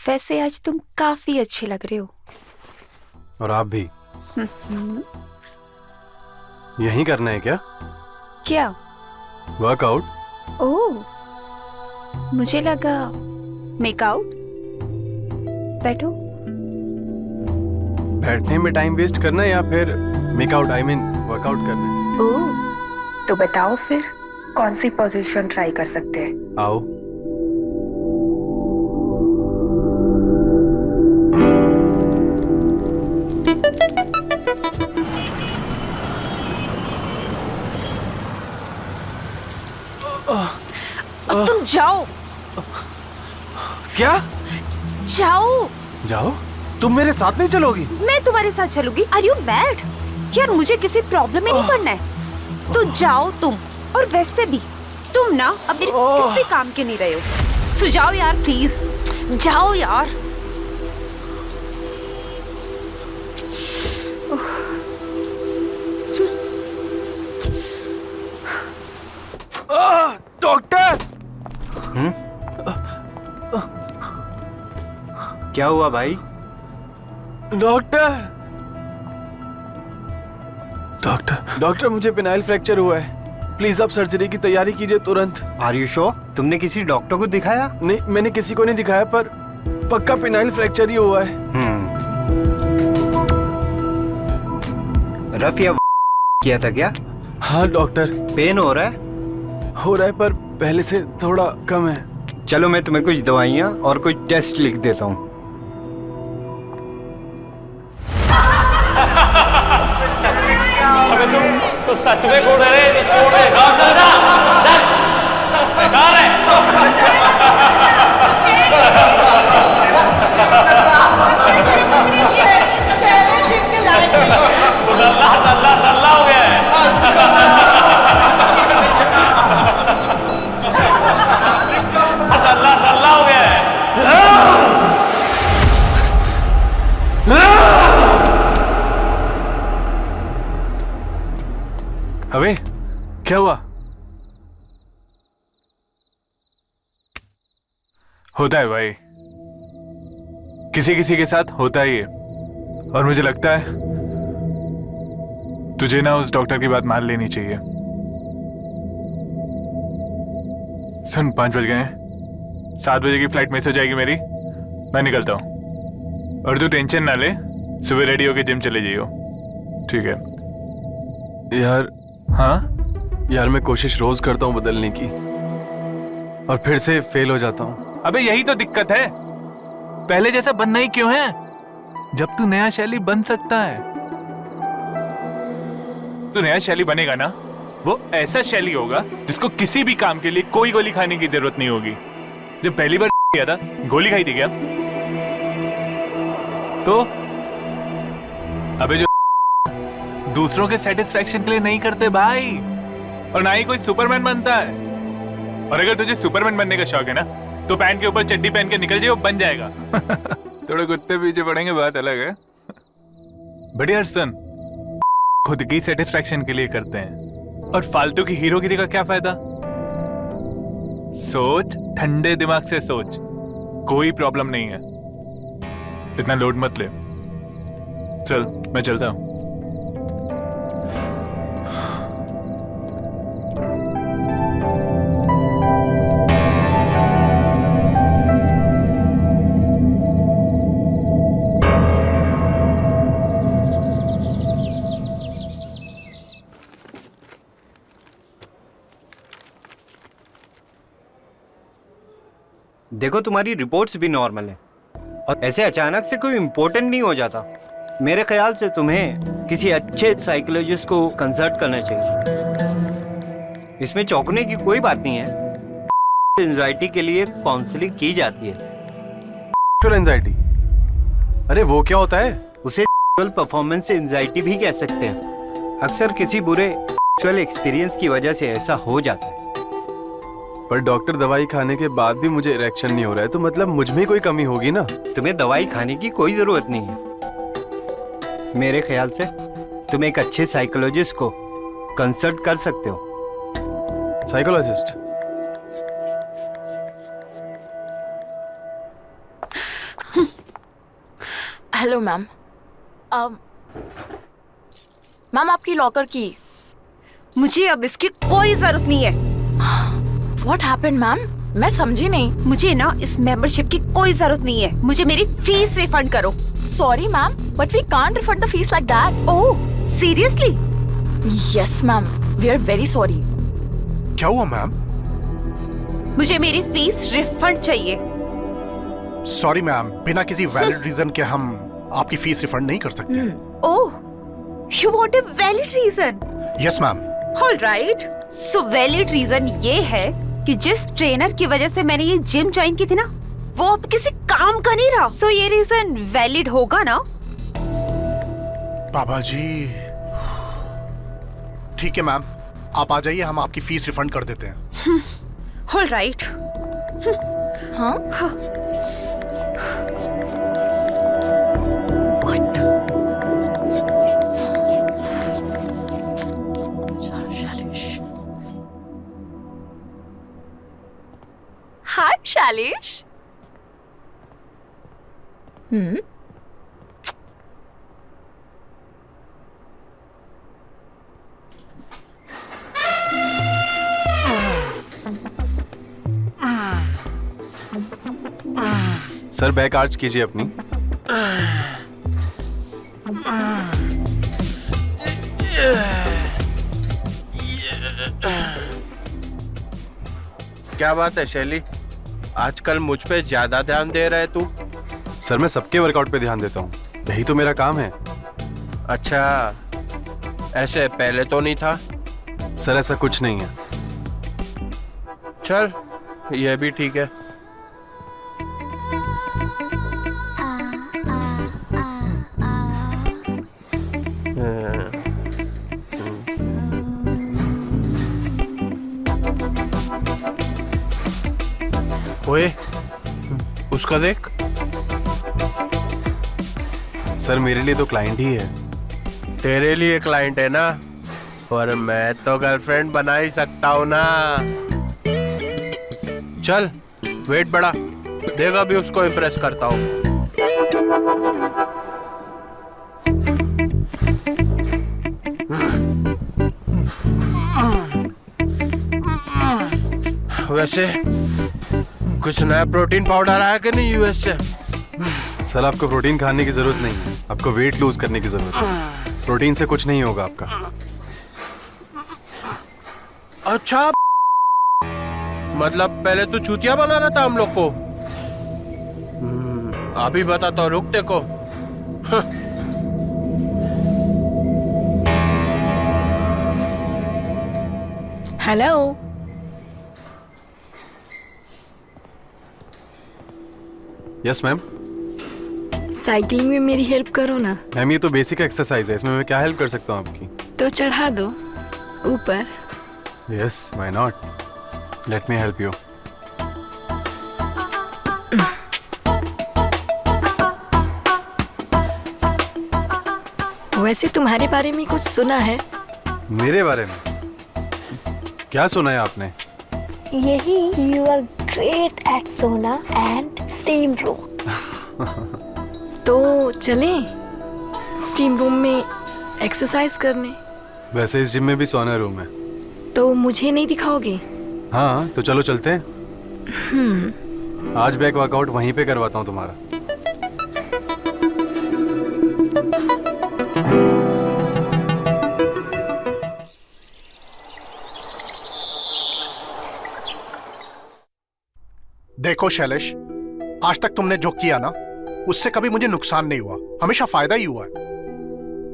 वैसे आज तुम काफी अच्छे लग रहे हो। और आप भी। यही करना है क्या? क्या? वर्कआउट? ओह, मुझे लगा मेकआउट। बैठो। बैठने में टाइम वेस्ट करना है या फिर मेकआउट आई मीन वर्कआउट करना है? ओह, तो बताओ फिर कौन सी पोजीशन ट्राई कर सकते हैं? आओ। अब तुम जाओ। क्या? जाओ। जाओ? तुम मेरे साथ नहीं चलोगी? मैं तुम्हारे साथ चलूंगी। Are you mad? यार मुझे किसी प्रॉब्लम में नहीं पड़ना है। तो जाओ तुम। और वैसे भी तुम ना अब मेरे किसी काम के नहीं रहे हो। सो जाओ यार प्लीज, जाओ यार। डॉक्टर! क्या हुआ भाई? डॉक्टर! डॉक्टर मुझे पेनाइल फ्रैक्चर हुआ है। प्लीज आप सर्जरी की तैयारी कीजिए तुरंत। Are you sure? तुमने किसी डॉक्टर को दिखाया? नहीं, मैंने किसी को नहीं दिखाया, पर पक्का पेनाइल फ्रैक्चर ही हुआ है। रफ या किया था क्या? हाँ डॉक्टर। पेन हो रहा है? हो रहा है, पर पहले से थोड़ा कम है। चलो मैं तुम्हें कुछ दवाइयाँ और कुछ टेस्ट लिख देता हूँ। अबे तुम तो सच में कूद रहे नहीं छोड़ रहे। चल जा चल, बेकार है। नल्ला हो गया है। नल्ला हो गया है। अबे क्या हुआ? होता है भाई, किसी किसी के साथ होता ही है। और मुझे लगता है तुझे ना उस डॉक्टर की बात मान लेनी चाहिए। सुन, 5 बज गए हैं, 7 बजे की फ्लाइट मिस हो जाएगी मेरी। मैं निकलता हूं और तू टेंशन ना ले, सुबह रेडी होके जिम चले जाइयो, ठीक है? यार हाँ यार, मैं कोशिश रोज करता हूँ बदलने की, और फिर से फेल हो जाता हूँ। अबे यही तो दिक्कत है, पहले जैसा बनना ही क्यों है जब तू नया शैली बन सकता है। तू नया शैली बनेगा ना, वो ऐसा शैली होगा जिसको किसी भी काम के लिए कोई गोली खाने की जरूरत नहीं होगी। जब पहली बार किया था, गोली खाई थी क्या? तो अबे जो दूसरों के सेटिस्फैक्शन के लिए नहीं करते भाई, और ना ही कोई सुपरमैन बनता है। और अगर तुझे सुपरमैन बनने का शौक है ना, तो पैंट के ऊपर चड्डी पहन के निकल जाए, वो बन जाएगा। थोड़े कुत्ते पीछे पड़ेंगे, बात अलग है। बढ़िया सुन, खुद की सेटिस्फैक्शन के लिए करते हैं, और फालतू की हीरोगिरी का क्या फायदा? सोच, ठंडे दिमाग से सोच, कोई प्रॉब्लम नहीं है। इतना लोड मत ले। चल मैं चलता हूं। देखो तुम्हारी रिपोर्ट्स भी नॉर्मल है, और ऐसे अचानक से कोई इम्पोर्टेंट नहीं हो जाता। मेरे ख्याल से तुम्हें किसी अच्छे साइकोलॉजिस्ट को कंसल्ट करना चाहिए। इसमें चौंकने की कोई बात नहीं है। एंजाइटी के लिए काउंसलिंग की जाती है। एंजाइटी? अरे वो क्या होता है? उसे परफॉर्मेंस एंजाइटी भी कह सकते हैं। अक्सर किसी बुरे सेक्सुअल एक्सपीरियंस की वजह से ऐसा हो जाता है। पर डॉक्टर, दवाई खाने के बाद भी मुझे इरेक्शन नहीं हो रहा है, तो मतलब मुझ में कोई कमी होगी ना? तुम्हें दवाई खाने की कोई जरूरत नहीं है। मेरे ख्याल से तुम एक अच्छे साइकोलॉजिस्ट को कंसल्ट कर सकते हो। साइकोलॉजिस्ट? Hello ma'am. मैम आपकी लॉकर की। मुझे अब इसकी कोई जरूरत नहीं है। What happened ma'am? मैं समझी नहीं। मुझे ना इस मेंबरशिप की कोई जरूरत नहीं है। मुझे मेरी फीस रिफंड करो। Sorry ma'am, but we can't refund the fees like that. Oh seriously? Yes ma'am, we are very sorry. क्या हुआ मैम? मुझे मेरी फीस रिफंड चाहिए। सॉरी मैम, बिना किसी वैलिड रीजन के हम आपकी फीस रिफंड नहीं कर सकते। Oh, you want a valid reason? Yes ma'am. All right, so valid reason ये है कि जिस ट्रेनर की वजह से मैंने ये जिम ज्वाइन की थी ना, वो अब किसी काम का नहीं रहा। सो ये रीजन वैलिड होगा ना? बाबा जी, ठीक है मैम, आप आ जाइए, हम आपकी फीस रिफंड कर देते हैं। All right. हाँ? What? Hi, Shalish. Sir back arch कीजिए अपनी। क्या बात है शैली, आजकल मुझ पे ज्यादा ध्यान दे रहा है तू? सर मैं सबके वर्कआउट पे ध्यान देता हूँ, यही तो मेरा काम है। अच्छा, ऐसे पहले तो नहीं था? सर ऐसा कुछ नहीं है। चल, ये भी ठीक है। ओए, उसका देख। सर मेरे लिए तो क्लाइंट ही है। तेरे लिए क्लाइंट है ना, पर मैं तो गर्लफ्रेंड बना ही सकता हूँ ना। चल वेट बढ़ा, देख अभी उसको इम्प्रेस करता हूँ। वैसे कुछ नया प्रोटीन पाउडर आया कि नहीं यूएस से? सर आपको प्रोटीन खाने की जरूरत नहीं है, आपको वेट लूज करने की जरूरत है। प्रोटीन से कुछ नहीं होगा आपका। अच्छा, मतलब पहले तू चूतिया बना रहा था हम लोग को। अभी बताता हूँ, रुक देखो। Hello, yes ma'am. साइकिलिंग में मेरी हेल्प करो ना। मैम ये तो बेसिक एक्सरसाइज है, इसमें मैं क्या हेल्प कर सकता हूँ आपकी? तो चढ़ा दो ऊपर। Yes, why not, let me help you. वैसे तुम्हारे बारे में कुछ सुना है? मेरे बारे में क्या सुना है आपने? यही यू आर ग्रेट एट सोना एंड स्टीम रूम। तो चलें स्टीम रूम में एक्सरसाइज करने। वैसे इस जिम में भी सोना रूम है। तो मुझे नहीं दिखाओगे? हाँ तो चलो चलते हैं। आज बैक वर्कआउट वहीं पे करवाता हूँ तुम्हारा। देखो शैलेश, आज तक तुमने जो किया ना, उससे कभी मुझे नुकसान नहीं हुआ, हमेशा फायदा ही हुआ है।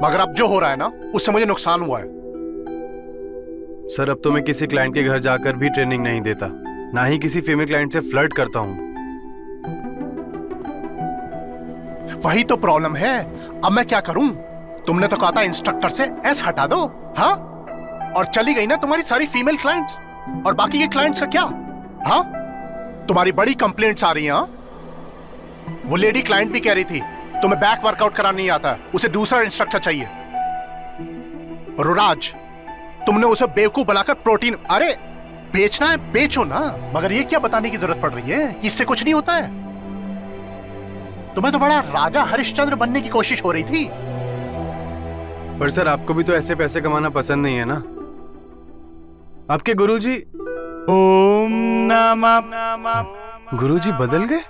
मगर अब जो हो रहा है ना, उससे मुझे नुकसान हुआ है। सर अब तो मैं किसी क्लाइंट के घर जाकर भी ट्रेनिंग नहीं देता, ना ही किसी फीमेल क्लाइंट से फ्लर्ट करता हूँ। वही तो प्रॉब्लम है। अब मैं क्या करूं? तुमने तो कहा था इंस्ट्रक्टर से एस हटा दो, हाँ? और चली गई ना तुम्हारी सारी फीमेल क्लाइंट्स। और बाकी के क्लाइंट्स का क्या? हाँ, तुम्हारी बड़ी कंप्लेंट्स आ रही हैं। वो लेडी क्लाइंट भी कह रही थी तुम्हें बैक वर्कआउट कराना नहीं आता, उसे दूसरा इंस्ट्रक्टर चाहिए। रुराज, तुमने उसे बेवकूफ बनाकर प्रोटीन, अरे बेचना है बेचो ना, मगर ये क्या बताने की जरूरत पड़ रही है कि इससे कुछ नहीं होता है? तुम्हें तो बड़ा राजा हरिश्चंद्र बनने की कोशिश हो रही थी। पर सर आपको भी तो ऐसे पैसे कमाना पसंद नहीं है ना? आपके गुरुजी ओम नमः गुरुजी बदल गए?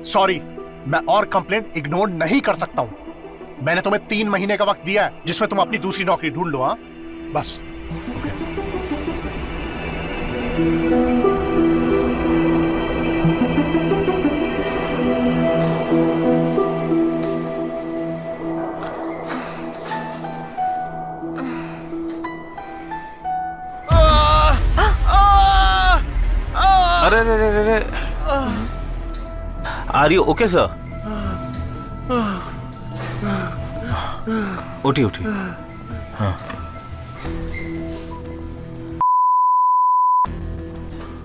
सॉरी, मैं और कंप्लेंट इग्नोर नहीं कर सकता हूं। मैंने तुम्हें 3 महीने का वक्त दिया है जिसमें तुम अपनी दूसरी नौकरी ढूंढ लो। हाँ बस। अरे रे रे रे आर यू ओके सर? उठी उठी। हाँ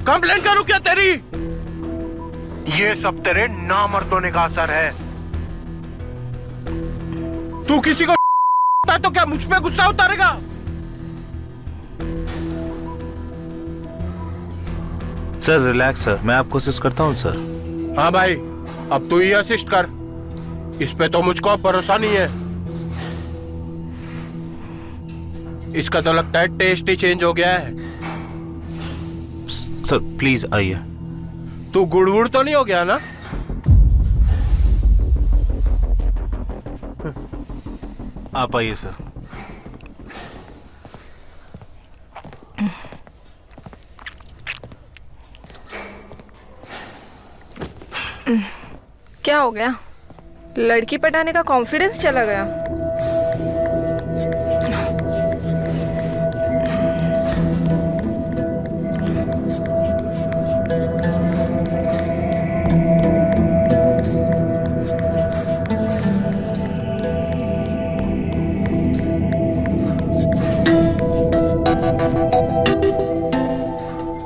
कंप्लेंट करूं क्या तेरी? ये सब तेरे नामर्द होने का असर है। तू किसी को तो क्या मुझ पे गुस्सा उतारेगा? सर रिलैक्स सर, मैं आपको असिस्ट करता हूँ सर। हाँ भाई, अब तू ही असिस्ट कर। इस पे तो मुझको भरोसा नहीं है। इसका तो लगता है टेस्ट ही चेंज हो गया है। सर प्लीज आइए। तू गुड़गुड़ तो नहीं हो गया ना? आप आइए सर। क्या हो गया? लड़की पटाने का कॉन्फिडेंस चला गया?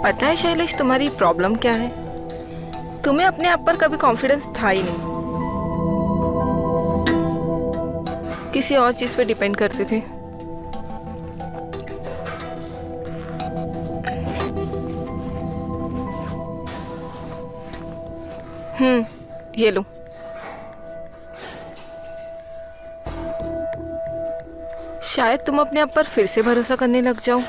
पता है शैलेश, तुम्हारी प्रॉब्लम क्या है? तुम्हें अपने आप पर कभी कॉन्फिडेंस था ही नहीं, किसी और चीज पे डिपेंड करते थे। ये लो। शायद तुम अपने आप पर फिर से भरोसा करने लग जाओ।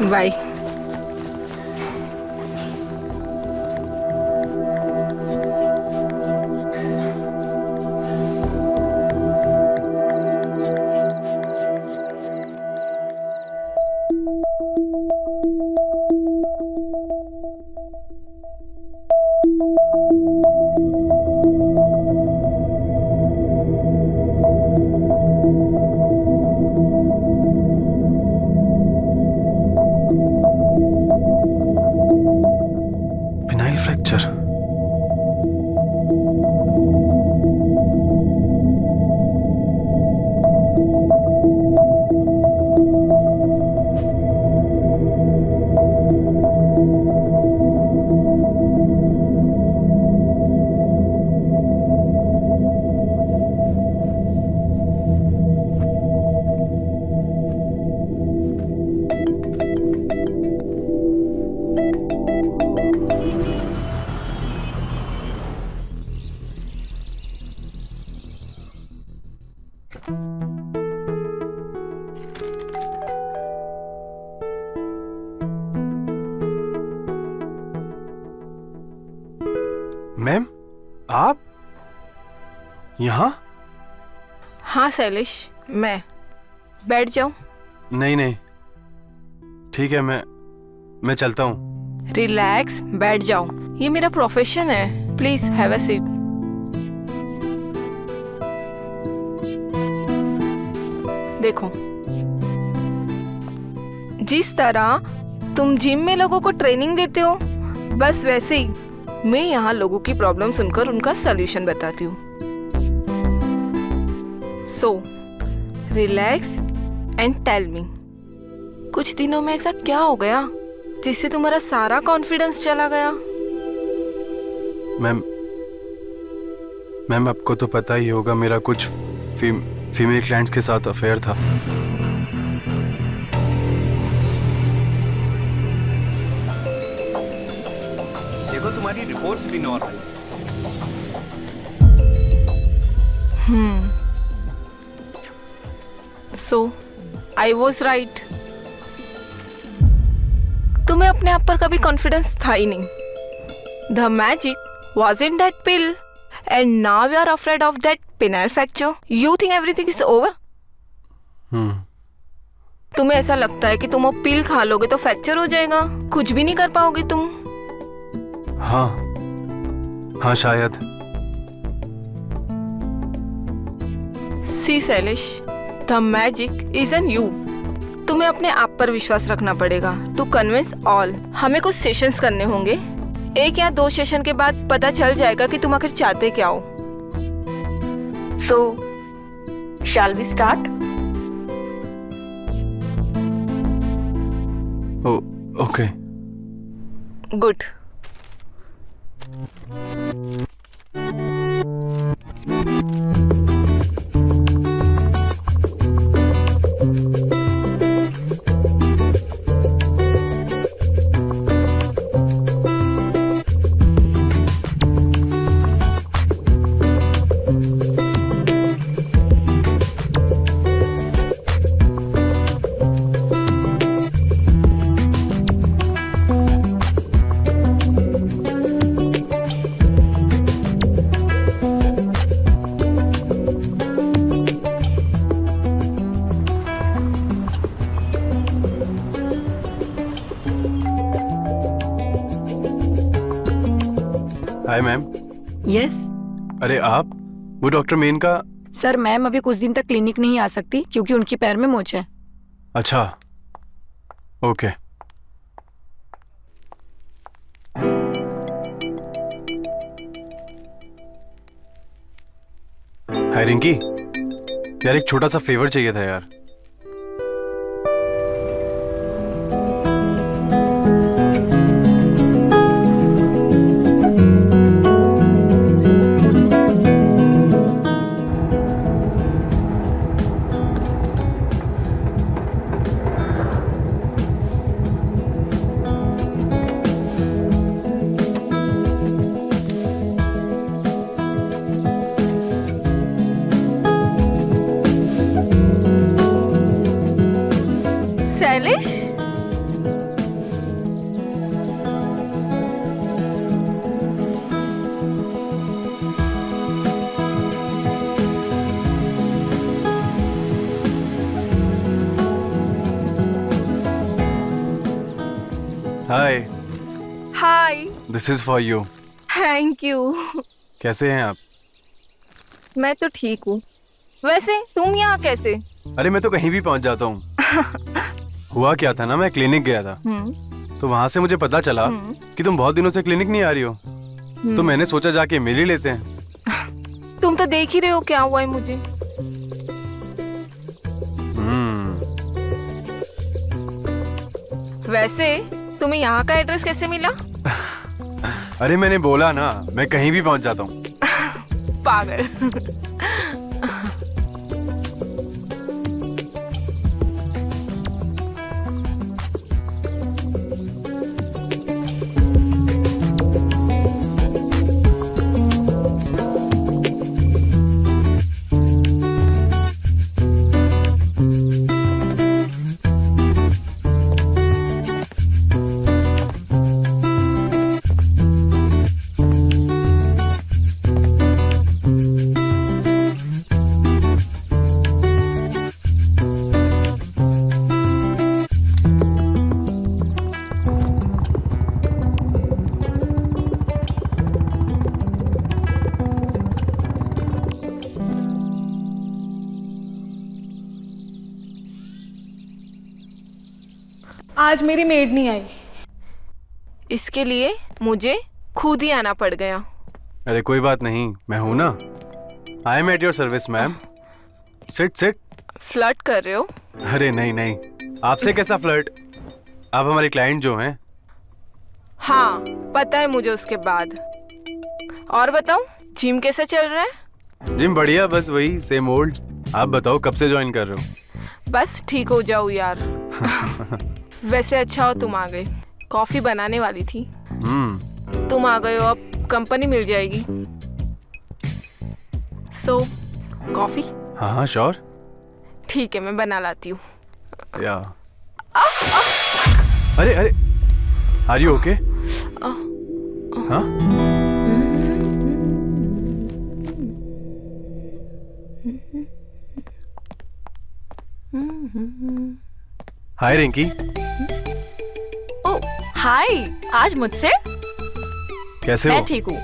बाय। Phenyl fracture. मैम आप यहाँ? हाँ शैलेश, मैं बैठ जाऊं? नहीं नहीं ठीक है, मैं चलता हूँ। रिलैक्स, बैठ जाओ। ये मेरा प्रोफेशन है। Please have a seat. देखो, जिस तरह तुम जिम में लोगों को ट्रेनिंग देते हो, बस वैसे ही मैं यहाँ लोगों की प्रॉब्लम सुनकर उनका सॉल्यूशन बताती हूँ। So relax and tell me, कुछ दिनों में ऐसा क्या हो गया जिससे तुम्हारा सारा कॉन्फिडेंस चला गया? मैम आपको तो पता ही होगा, मेरा कुछ फीमेल क्लाइंट्स के साथ अफेयर था। तुम्हारी रिपोर्ट्स भी नॉर्मल है। So I was right. तुम्हें अपने आप पर कभी कॉन्फिडेंस था ही नहीं। The magic was in that pill and now you are afraid of that penile fracture. You think everything is over. तुम्हें ऐसा लगता है कि तुम वो पिल खा लोगे तो फ्रैक्चर हो जाएगा, कुछ भी नहीं कर पाओगे तुम। हाँ शायद। See Shailesh, the magic is in you. तुम्हें अपने आप पर विश्वास रखना पड़ेगा टू कन्विंस ऑल। हमें कुछ सेशंस करने होंगे। 1 या 2 सेशन के बाद पता चल जाएगा कि तुम आखिर चाहते क्या हो। So, shall we start? Okay. Good. Hi ma'am. Yes अरे आप, वो डॉक्टर मेन का। सर, मैम अभी कुछ दिन तक क्लिनिक नहीं आ सकती क्योंकि उनकी पैर में मोच है। अच्छा, ओके। हाय रिंकी, यार एक छोटा सा फेवर चाहिए था यार। Shailesh, hi. Hi. This is for you. Thank you. कैसे हैं आप? मैं तो ठीक हूँ। वैसे तुम यहाँ कैसे? अरे मैं तो कहीं भी पहुंच जाता हूँ। हुआ क्या था ना, मैं क्लिनिक गया था तो वहां से मुझे पता चला कि तुम बहुत दिनों से क्लिनिक नहीं आ रही हो, तो मैंने सोचा जाके मिल ही लेते हैं। तुम तो देख ही रहे हो क्या हुआ है मुझे। वैसे तुम्हें यहाँ का एड्रेस कैसे मिला? अरे मैंने बोला ना, मैं कहीं भी पहुंच जाता हूँ। पागल। आज मेरी मेड नहीं आई। इसके लिए मुझे खुद ही आना पड़ गया। अरे कोई बात नहीं, मैं हूं ना। I am at your service ma'am. Sit sit. Flirt कर रहे हो? अरे नहीं नहीं, आपसे कैसा फ्लर्ट? आप हमारे क्लाइंट जो हैं। हाँ, पता है मुझे उसके बाद। और बताओ, जिम कैसा चल रहा है? जिम बढ़िया, बस वही सेम ओल्ड। आप बताओ कब से ज्वाइन कर रहे हो? बस ठीक हो जाओ यार। वैसे अच्छा हो तुम आ गए, कॉफी बनाने वाली थी। तुम आ गए हो, अब कंपनी मिल जाएगी। सो कॉफी? हाँ हाँ श्योर। ठीक है, मैं बना लाती हूँ। या अरे अरे, आर यू ओके? हाँ हाय रिंकी। ओ हाय, आज मुझसे? कैसे हो? मैं ठीक हूँ,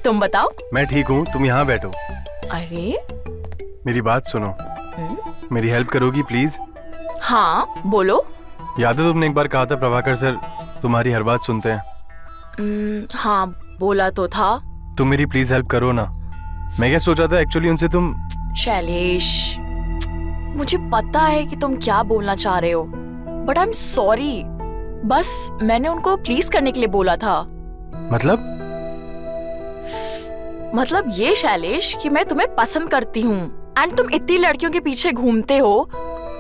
तुम बताओ। मैं ठीक हूँ, तुम यहाँ बैठो। अरे मेरी बात सुनो, मेरी हेल्प करोगी प्लीज? हाँ बोलो। याद है तुमने एक बार कहा था प्रभाकर सर तुम्हारी हर बात सुनते हैं? हाँ बोला तो था। तुम मेरी प्लीज हेल्प करो ना। मैं क्या सोचा था एक्चुअली उनसे तुम। शैलेश, मुझे पता है कि तुम क्या बोलना चाह रहे हो, बट आई एम सॉरी। बस मैंने उनको प्लीज करने के लिए बोला था। मतलब ये शैलेश कि मैं तुम्हें पसंद करती हूँ एंड तुम इतनी लड़कियों के पीछे घूमते हो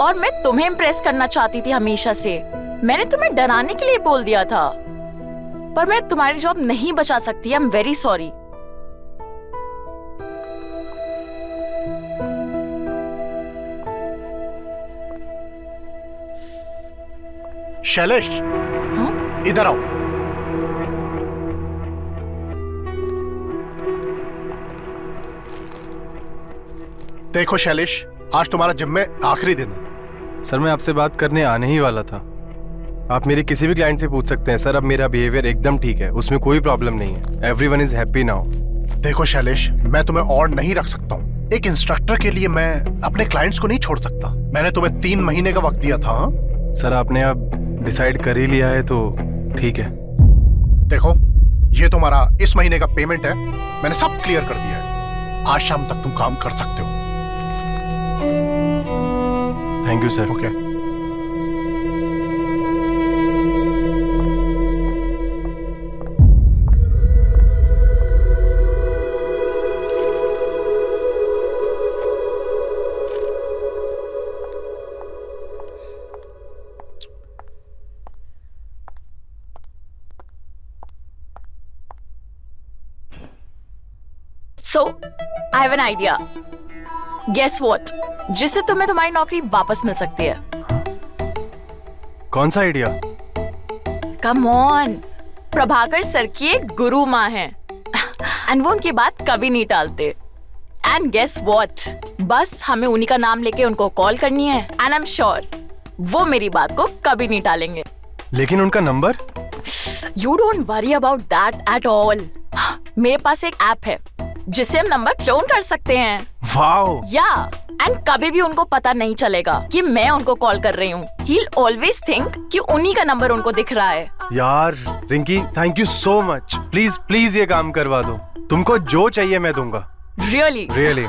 और मैं तुम्हें इम्प्रेस करना चाहती थी हमेशा से। मैंने तुम्हें डराने के लिए बोल दिया था, पर मैं तुम्हारी जॉब नहीं बचा सकती। I am very sorry. Shailesh, इधर आओ। देखो शैलेश, आज तुम्हारा जिम में आखिरी दिन है। सर मैं आपसे बात करने आने ही वाला था। आप मेरे किसी भी क्लाइंट से पूछ सकते हैं सर, अब मेरा बिहेवियर एकदम ठीक है, उसमें कोई प्रॉब्लम नहीं है। Everyone is happy now. देखो शैलेश, मैं तुम्हें और नहीं रख सकता हूँ। एक इंस्ट्रक्टर के लिए मैं अपने क्लाइंट्स को नहीं छोड़ सकता। मैंने तुम्हें 3 महीने का वक्त दिया था। सर आपने अब डिसाइड कर ही लिया है तो ठीक है। देखो, ये तुम्हारा इस महीने का पेमेंट है, मैंने सब क्लियर कर दिया है। आज शाम तक तुम काम कर सकते हो। Thank you sir. Okay. So, I have an idea. Guess what? जिससे तुम्हें तुम्हारी नौकरी वापस मिल सकती है। कौन सा idea? Come on, Prabhakar sir की एक गुरु माँ है एंड वो उनकी बात कभी नहीं टालते। एंड गेस व्हाट, बस हमें उन्हीं का नाम लेके उनको कॉल करनी है एंड आई एम श्योर वो मेरी बात को कभी नहीं टालेंगे। लेकिन उनका number? You don't worry about that at all. मेरे पास एक ऐप है जिससे हम नंबर क्लोन कर सकते हैं। वाओ! या एंड कभी भी उनको पता नहीं चलेगा कि मैं उनको कॉल कर रही हूँ। He'll always think कि उन्हीं का नंबर उनको दिख रहा है। यार Rinki, thank you so much. Please please ये काम करवा दो। तुमको जो चाहिए मैं दूंगा। Really? Really?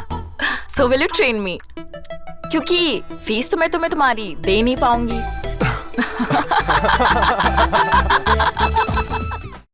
So will you train me? क्योंकि फीस तो मैं तुम्हें तुम्हारी दे नहीं पाऊंगी।